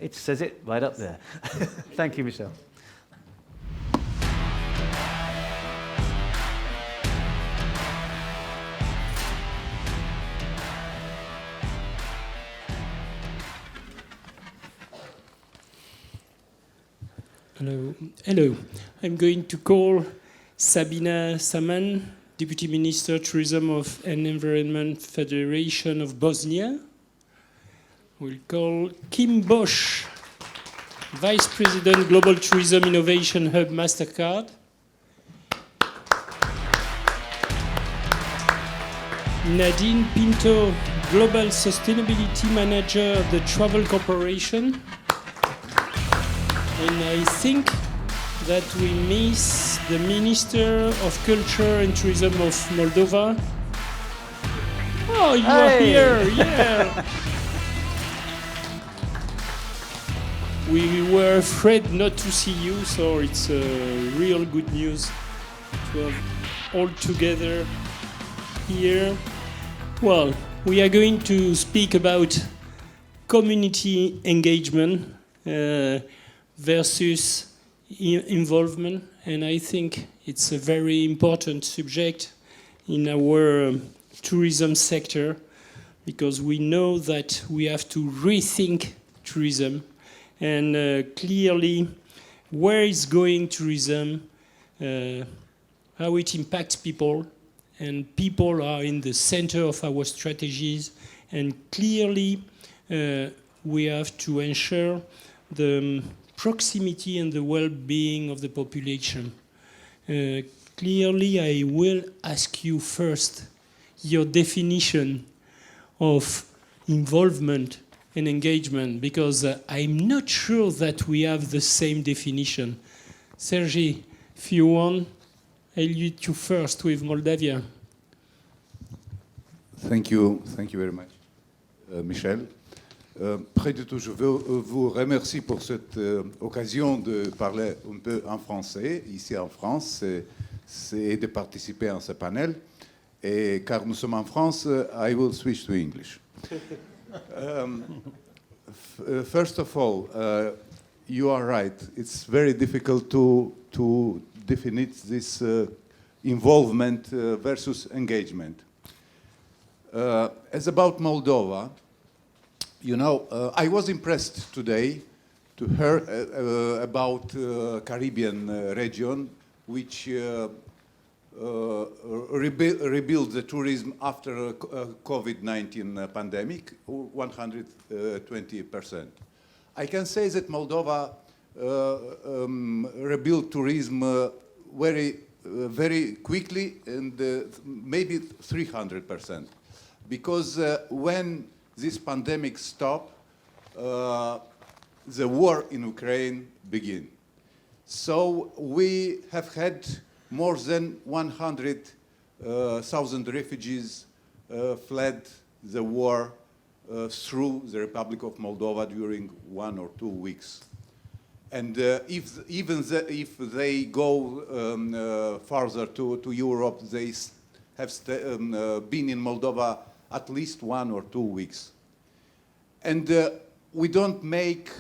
It says it right up there. Thank you, Michel. Hello. Hello. I'm going to call Sabina Sahman, Deputy Minister, Tourism of and Environment Federation of Bosnia. We'll call Quim Bosch, Vice President, Global Tourism Innovation Hub, Mastercard. Nadine Pinto, Global Sustainability Manager of the Travel Corporation. And I think that we miss the Minister of Culture and Tourism of Moldova. Oh, you are here, yeah. We were afraid not to see you, so it's real good news to have all together here. Well, we are going to speak about community engagement versus involvement, and I think it's a very important subject in our tourism sector, because we know that we have to rethink tourism, and clearly where is going tourism, how it impacts people, and people are in the center of our strategies, and clearly we have to ensure the proximity and the well-being of the population. Clearly, I will ask you first your definition of involvement and engagement, because I'm not sure that we have the same definition. Sergiu, if you want, I'll lead you first with Moldavia. Thank you very much, Michel. Près de tout, je veux vous remercier pour cette occasion de parler un peu en français, ici en France, et de participer à ce panel. Et car nous sommes en France, I will switch to English. First of all, you are right. It's very difficult to define this involvement versus engagement. As about Moldova, you know, I was impressed today to hear about Caribbean region, which rebuild the tourism after COVID-19 pandemic, 120%. I can say that Moldova rebuilt tourism very quickly, and maybe 300%, because when this pandemic stopped, the war in Ukraine began. So we have had more than 100,000 refugees fled the war through the Republic of Moldova during 1 or 2 weeks. And if they go farther to Europe, they have been in Moldova at least 1 or 2 weeks. And we don't make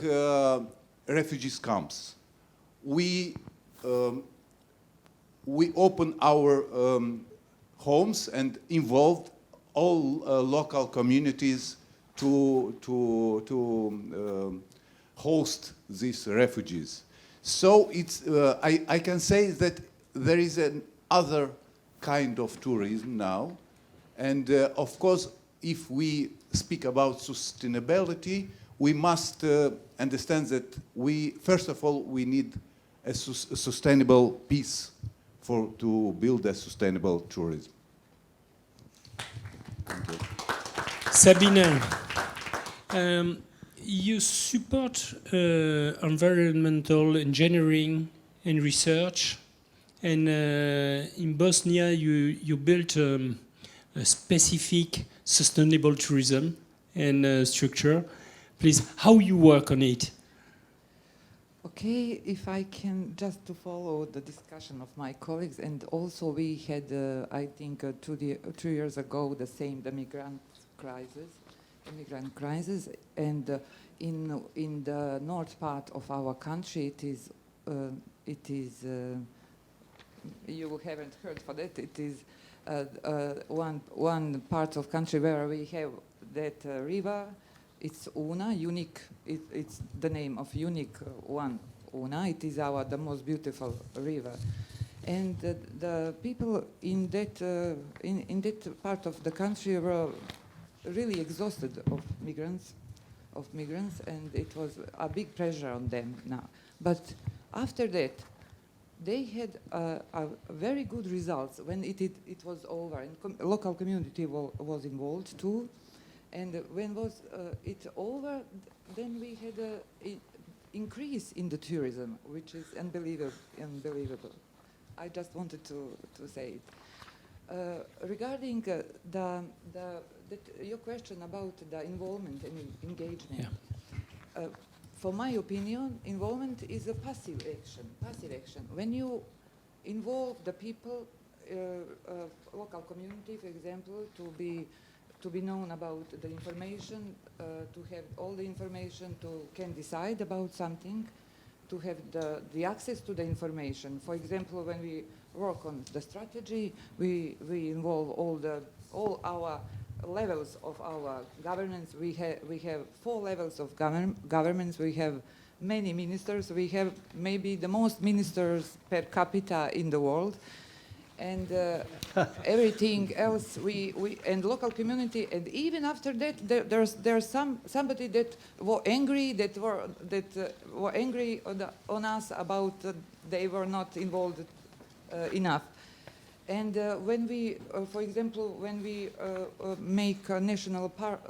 refugees camps. We open our homes and involve all local communities to host these refugees. So it's, I can say that there is an other kind of tourism now. And of course, if we speak about sustainability, we must understand that first of all, we need a sustainable peace to build a sustainable tourism. Thank you. Sabina, you support environmental engineering and research, and in Bosnia you built a specific sustainable tourism and structure. Please, how you work on it? Okay, if I can just to follow the discussion of my colleagues, and also we had, I think, 2 years ago, the migrant crisis, immigrant crisis, and in the north part of our country, it is you haven't heard for that. It is one part of country where we have that river. It's Una, unique. It's the name of unique one. Una. It is the most beautiful river, and the people in that part of the country were really exhausted of migrants, and it was a big pressure on them now. But after that, they had a very good results when it was over, and local community was involved too. And when was it over, then we had an increase in the tourism, which is unbelievable. I just wanted to say it. Regarding your question about the involvement and engagement, for my opinion, involvement is a passive action. When you involve the people, local community, for example, to be known about the information, to have all the information, can decide about something, to have the access to the information. For example, when we work on the strategy, we involve all our levels of our governance. We have 4 levels of governments. We have many ministers. We have maybe the most ministers per capita in the world. And everything else, and local community, and even after that, there's somebody that were angry, were angry on us about they were not involved enough. And when we, for example, when we make a national park,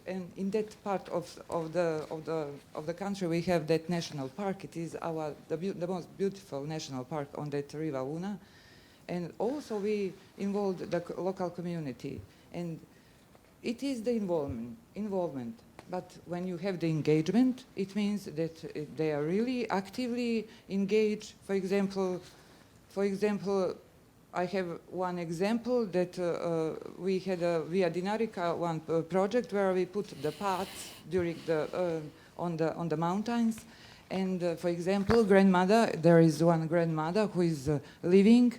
and in that part of the country we have that national park. It is the most beautiful national park on that river Una. And also we involved the local community, and it is the involvement. But when you have the engagement, it means that they are really actively engaged. For example, I have one example that we had a Via Dinarica project where we put the paths during on the mountains. And for example, there is one grandmother who is living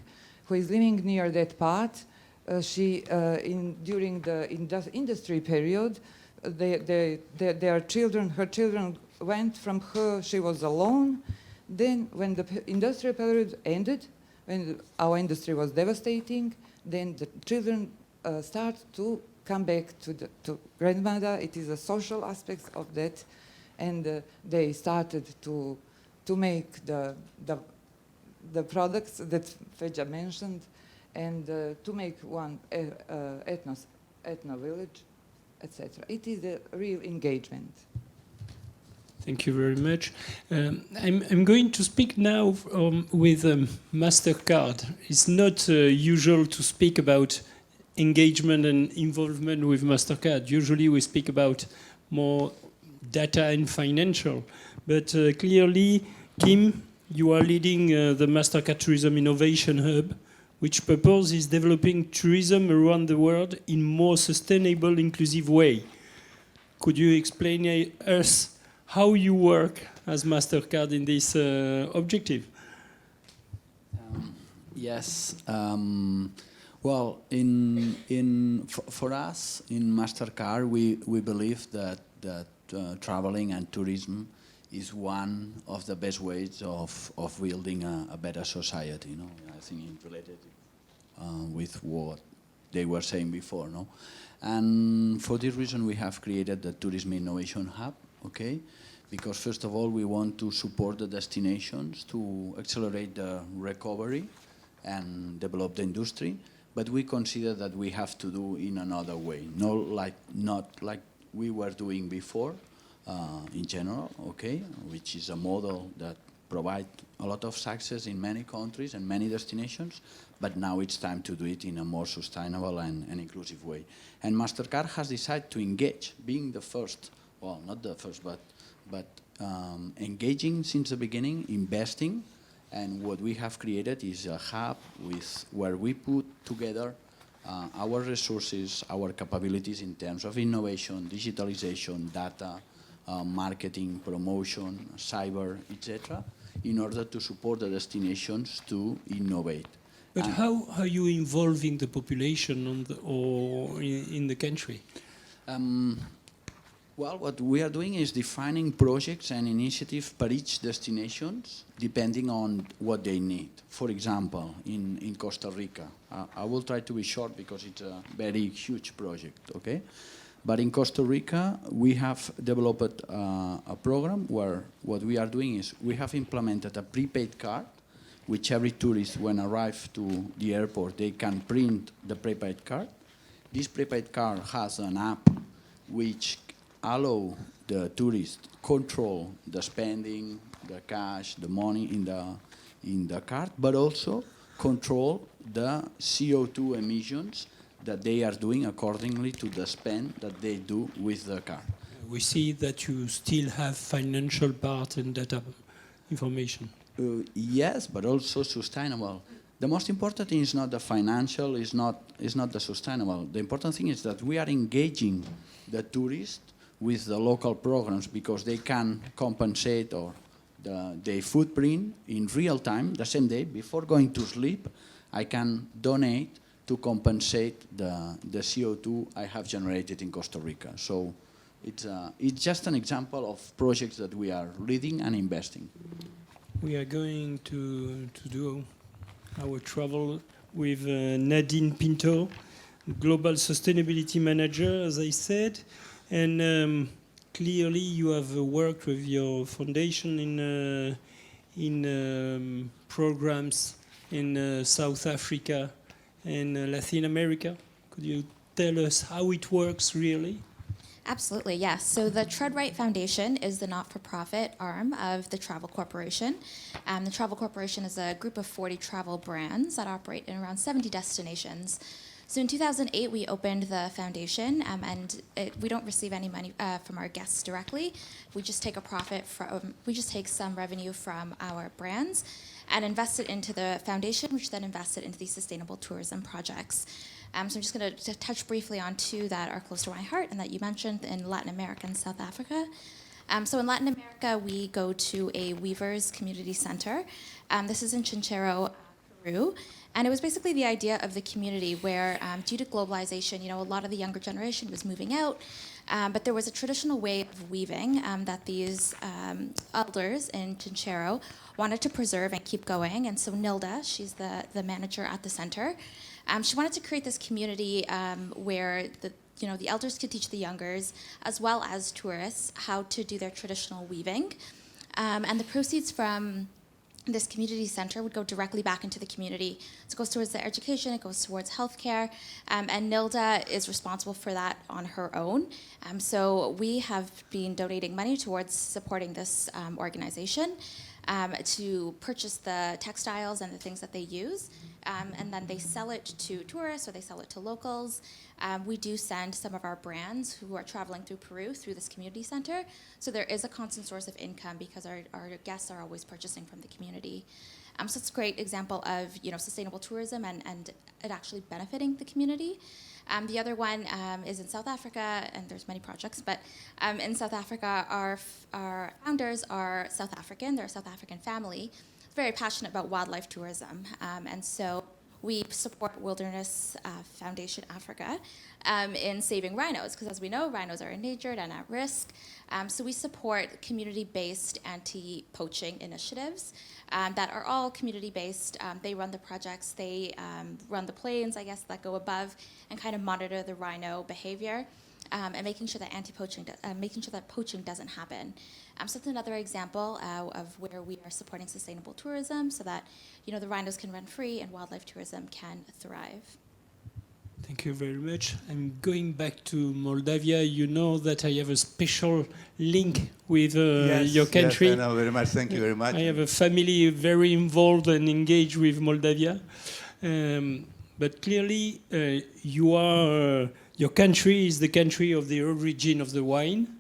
near that path. During the industry period, her children went from her. She was alone. Then, when the industrial period ended, when our industry was devastating, then the children start to come back to grandmother. It is a social aspect of that, and they started to make the products that Feja mentioned, and to make one ethno village, etc. It is a real engagement. Thank you very much. I'm going to speak now with Mastercard. It's not usual to speak about engagement and involvement with Mastercard. Usually we speak about more data and financial. But clearly, Quim, you are leading the Mastercard Tourism Innovation Hub, which purpose is developing tourism around the world in more sustainable, inclusive way. Could you explain us how you work as Mastercard in this objective? Yes. Well, for us in Mastercard, we believe that traveling and tourism is one of the best ways of building a better society. You know, I think it's related with what they were saying before. No, and for this reason, we have created the Tourism Innovation Hub. Okay, because first of all, we want to support the destinations to accelerate the recovery and develop the industry. But we consider that we have to do in another way, not like we were doing before. In general, okay, which is a model that provides a lot of success in many countries and many destinations, but now it's time to do it in a more sustainable and inclusive way. And Mastercard has decided to engage, being the first, well, not the first, but engaging since the beginning, investing, and what we have created is a hub where we put together our resources, our capabilities in terms of innovation, digitalization, data, marketing, promotion, cyber, etc., in order to support the destinations to innovate. But how are you involving the population on the, or in the country? Well, what we are doing is defining projects and initiatives per each destinations, depending on what they need. For example, in Costa Rica, I will try to be short because it's a very huge project, okay? But in Costa Rica, we have developed a program where what we are doing is we have implemented a prepaid card, which every tourist, when arrive to the airport, they can print the prepaid card. This prepaid card has an app which allow the tourist control the spending, the cash, the money in the card, but also control the CO2 emissions that they are doing accordingly to the spend that they do with the card. We see that you still have financial part and data information. Yes, but also sustainable. The most important thing is not the financial, is not the sustainable. The important thing is that we are engaging the tourist with the local programs because they can compensate or their footprint in real time, the same day, before going to sleep, I can donate to compensate the CO2 I have generated in Costa Rica. So it's just an example of projects that we are leading and investing. We are going to do our travel with Nadine Pinto, Global Sustainability Manager, as I said. And clearly you have worked with your foundation in programs in South Africa and Latin America. Could you tell us how it works really? Absolutely, yes. So the TreadRight Foundation is the not-for-profit arm of the Travel Corporation. The Travel Corporation is a group of 40 travel brands that operate in around 70 destinations. So in 2008, we opened the foundation, and we don't receive any money from our guests directly. We just take a profit from, we just take some revenue from our brands and invest it into the foundation, which then invests it into these sustainable tourism projects. So I'm just going to touch briefly on two that are close to my heart and that you mentioned in Latin America and South Africa. So in Latin America, we go to a Weavers Community Center. This is in Chinchero, Peru. And it was basically the idea of the community where, due to globalization, you know, a lot of the younger generation was moving out, but there was a traditional way of weaving that these elders in Chinchero wanted to preserve and keep going. And so Nilda, she's the manager at the center, she wanted to create this community where the elders could teach the youngers, as well as tourists, how to do their traditional weaving. And the proceeds from this community center would go directly back into the community. So it goes towards their education, it goes towards healthcare, and Nilda is responsible for that on her own. So we have been donating money towards supporting this organization to purchase the textiles and the things that they use, and then they sell it to tourists or they sell it to locals. We do send some of our brands who are traveling through Peru through this community center. So there is a constant source of income because our guests are always purchasing from the community. So it's a great example of sustainable tourism and it actually benefiting the community. The other one is in South Africa, and there's many projects, but in South Africa, our founders are South African. They're a South African family, very passionate about wildlife tourism, and so we support Wilderness Foundation Africa in saving rhinos, because as we know, rhinos are endangered and at risk. So we support community-based anti-poaching initiatives that are all community-based. They run the projects, they run the planes, I guess, that go above and kind of monitor the rhino behavior and making sure that making sure that poaching doesn't happen. So it's another example of where we are supporting sustainable tourism so that the rhinos can run free and wildlife tourism can thrive. Thank you very much. I'm going back to Moldavia. You know that I have a special link with your country. Yes, I know very much. Thank you very much. I have a family very involved and engaged with Moldavia. But clearly, your country is the country of the origin of the wine.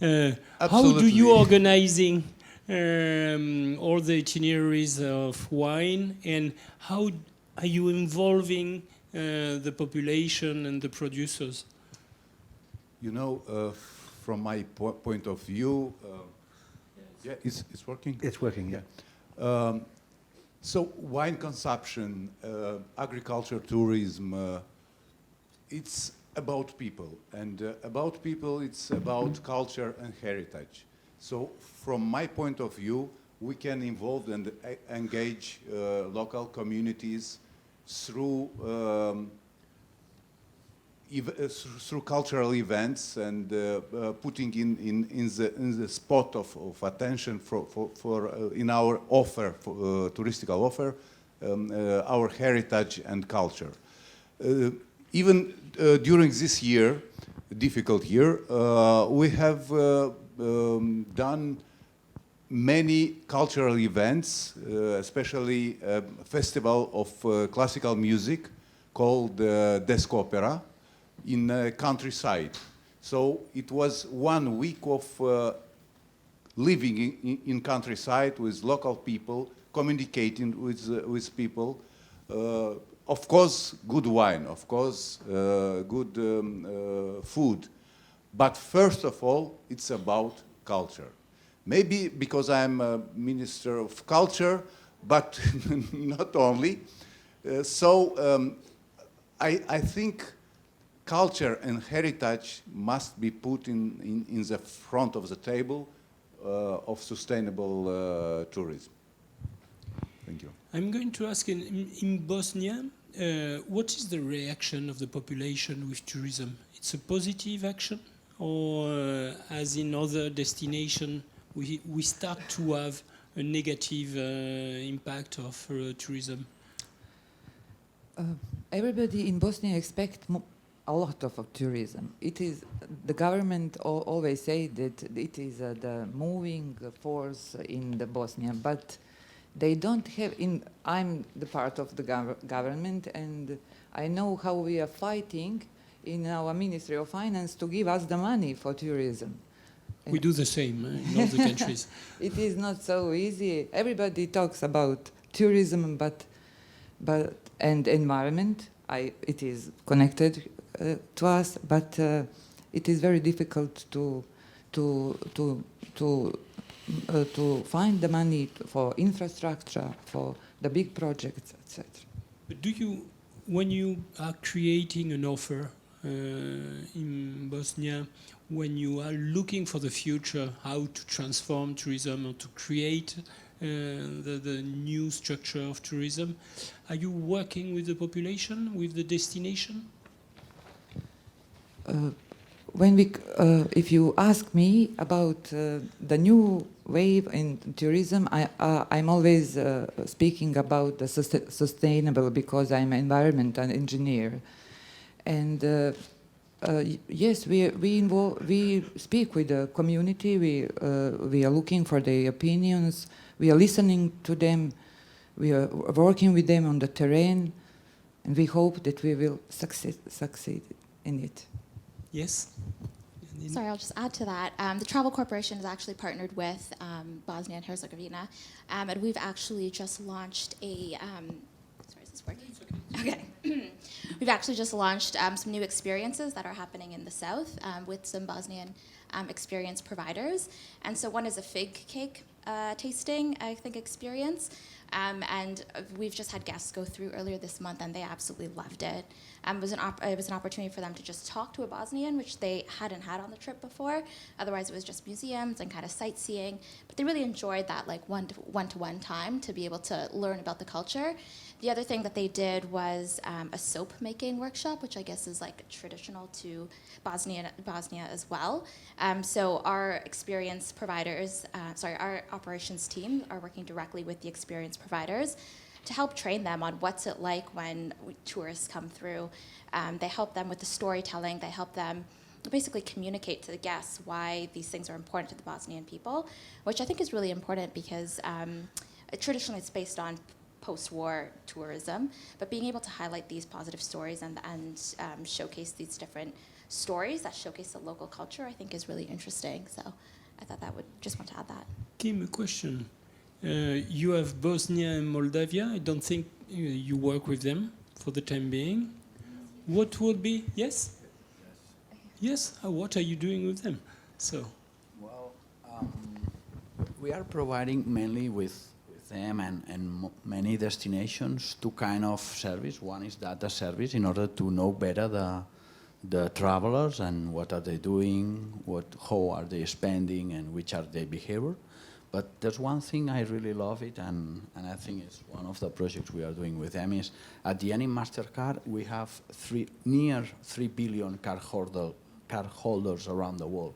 How do you organizing all the itineraries of wine, and how are you involving the population and the producers? You know, from my point of view, yeah, it's working? It's working, yeah. So wine consumption, agriculture, tourism, it's about people. And about people, it's about culture and heritage. So from my point of view, we can involve and engage local communities through through cultural events and putting in the spot of attention for in our offer, touristical offer, our heritage and culture. Even during this year, difficult year, we have done many cultural events, especially a festival of classical music called Desk Opera in countryside. So it was 1 week of living in countryside with local people, communicating with people. Of course, good wine, of course, good food. But first of all, it's about culture. Maybe because I'm a minister of culture, but not only. I think culture and heritage must be put in the front of the table of sustainable tourism. Thank you. I'm going to ask in Bosnia, what is the reaction of the population with tourism? It's a positive action, or as in other destinations, we start to have a negative impact of tourism? Everybody in Bosnia expects a lot of tourism. It is the government always say that it is the moving force in the Bosnia, but they don't have. I'm the part of the government, and I know how we are fighting in our Ministry of Finance to give us the money for tourism. We do the same in all the countries. It is not so easy. Everybody talks about tourism, and environment. It is connected to us, but it is very difficult to find the money for infrastructure, for the big projects, etc. But when you are creating an offer in Bosnia, when you are looking for the future, how to transform tourism or to create the new structure of tourism, are you working with the population, with the destination? If you ask me about the new wave in tourism, I'm always speaking about the sustainable, because I'm an environmental engineer, and yes, we speak with the community. We are looking for their opinions. We are listening to them. We are working with them on the terrain, and we hope that we will succeed in it. Yes? Sorry, I'll just add to that. The Travel Corporation has actually partnered with Bosnia and Herzegovina, and we've actually just launched a... sorry, is this working? Okay. We've actually just launched some new experiences that are happening in the south with some Bosnian experience providers. And so one is a fig cake tasting, I think, experience. And we've just had guests go through earlier this month, and they absolutely loved it. It was an opportunity for them to just talk to a Bosnian, which they hadn't had on the trip before. Otherwise, it was just museums and kind of sightseeing. But they really enjoyed that like one-to-one time to be able to learn about the culture. The other thing that they did was a soap making workshop, which I guess is like traditional to Bosnia as well. So our experience providers, our operations team are working directly with the experience providers to help train them on what's it like when tourists come through. They help them with the storytelling. They help them basically communicate to the guests why these things are important to the Bosnian people, which I think is really important because traditionally it's based on post-war tourism, but being able to highlight these positive stories and showcase these different stories that showcase the local culture, I think is really interesting. So I thought that would just want to add that. Quim, a question. You have Bosnia and Moldova. I don't think you work with them for the time being. What would be, yes? Yes, what are you doing with them? So, Well, we are providing mainly with them and many destinations two kind of service. One is data service in order to know better the travelers and what are they doing, how are they spending and which are their behavior. But there's one thing I really love it, and I think it's one of the projects we are doing with them is at the end in Mastercard we have near 3 billion cardholders around the world.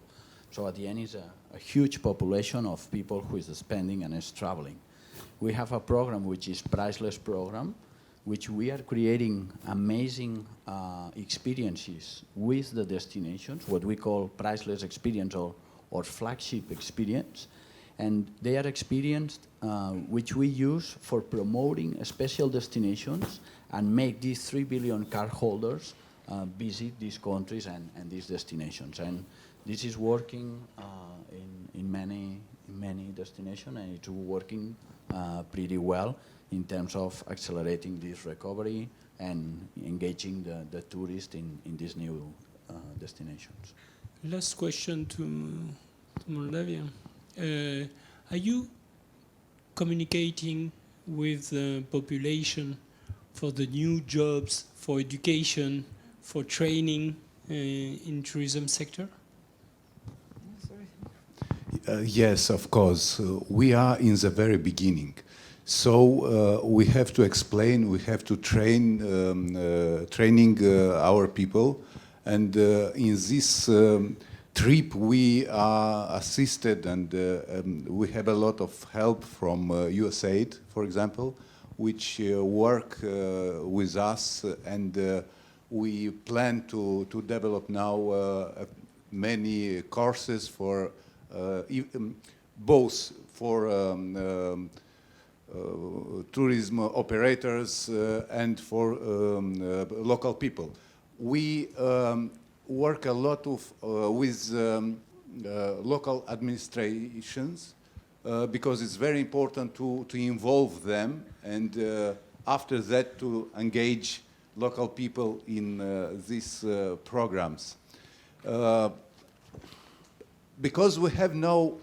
So at the end is a huge population of people who is spending and is traveling. We have a program which is Priceless program, which we are creating amazing experiences with the destinations, what we call Priceless experience or flagship experience. And they are experienced, which we use for promoting special destinations and make these 3 billion cardholders visit these countries and these destinations. And this is working in many destinations, and it's working pretty well in terms of accelerating this recovery and engaging the tourists in these new destinations. last question to Moldavia. Are you communicating with the population for the new jobs, for education, for training in tourism sector? Yes, of course. We are in the very beginning. So we have to explain, we have to train our people. And in this trip we are assisted, and we have a lot of help from USAID, for example, which work with us, and we plan to develop now many courses for both for tourism operators and for local people. We work a lot with local administrations because it's very important to involve them, and after that to engage local people in these programs. Because we have no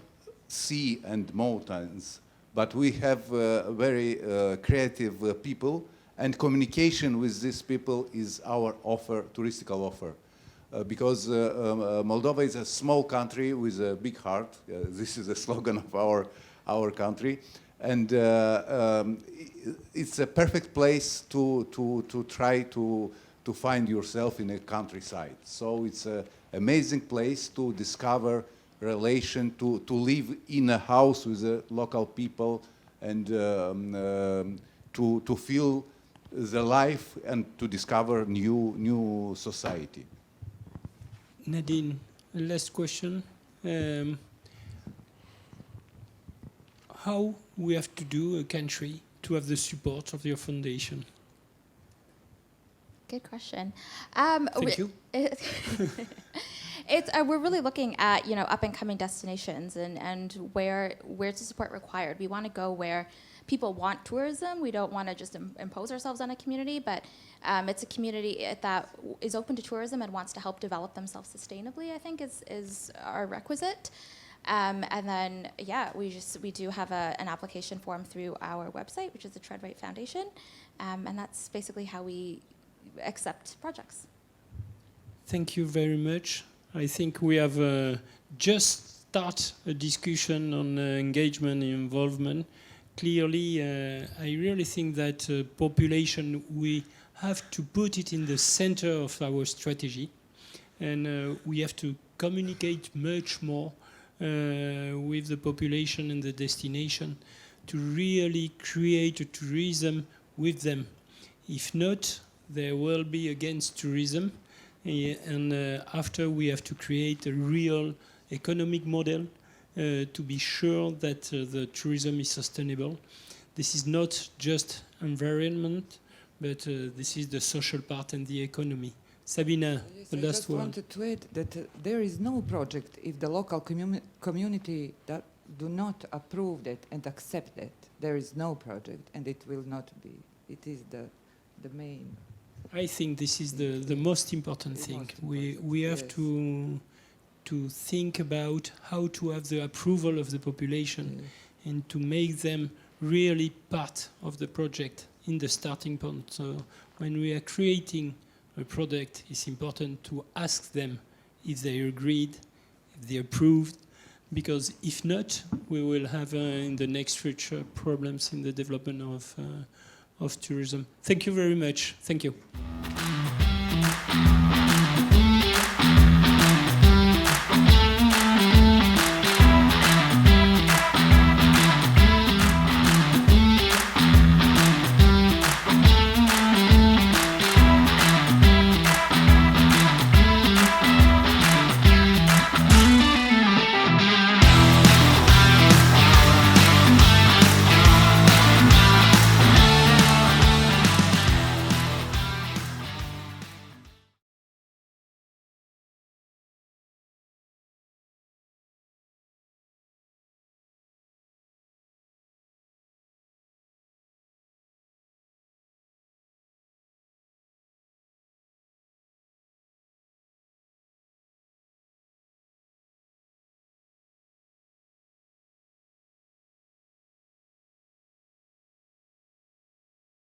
sea and mountains, but we have very creative people, and communication with these people is our offer, touristical offer. Because Moldova is a small country with a big heart. This is the slogan of our country. And it's a perfect place to try to find yourself in a countryside. So it's an amazing place to discover relation, to live in a house with the local people, and to feel the life and to discover new society. Nadine, last question. How we have to do a country to have the support of your foundation? Good question. Thank you. We're really looking at up and coming destinations and where's the support required. We want to go where people want tourism. We don't want to just impose ourselves on a community, but it's a community that is open to tourism and wants to help develop themselves sustainably, I think is our requisite. And then, we do have an application form through our website, which is the TreadRight Foundation, and that's basically how we accept projects. Thank you very much. I think we have just started a discussion on engagement and involvement. Clearly, I really think that population, we have to put it in the center of our strategy, and we have to communicate much more with the population and the destination to really create a tourism with them. If not, there will be against tourism, and after we have to create a real economic model to be sure that the tourism is sustainable. This is not just environment, but this is the social part and the economy. Sabina, Yes, the I last just word. wanted to add that there is no project if the local community that do not approve that and accept that. There is no project, and it will not be. It is the main. I think this is the most important thing. We have to think about how to have the approval of the population and to make them really part of the project in the starting point. So when we are creating a product, it's important to ask them if they agreed, if they approved, because if not, we will have in the next future problems in the development of tourism. Thank you very much. Thank you.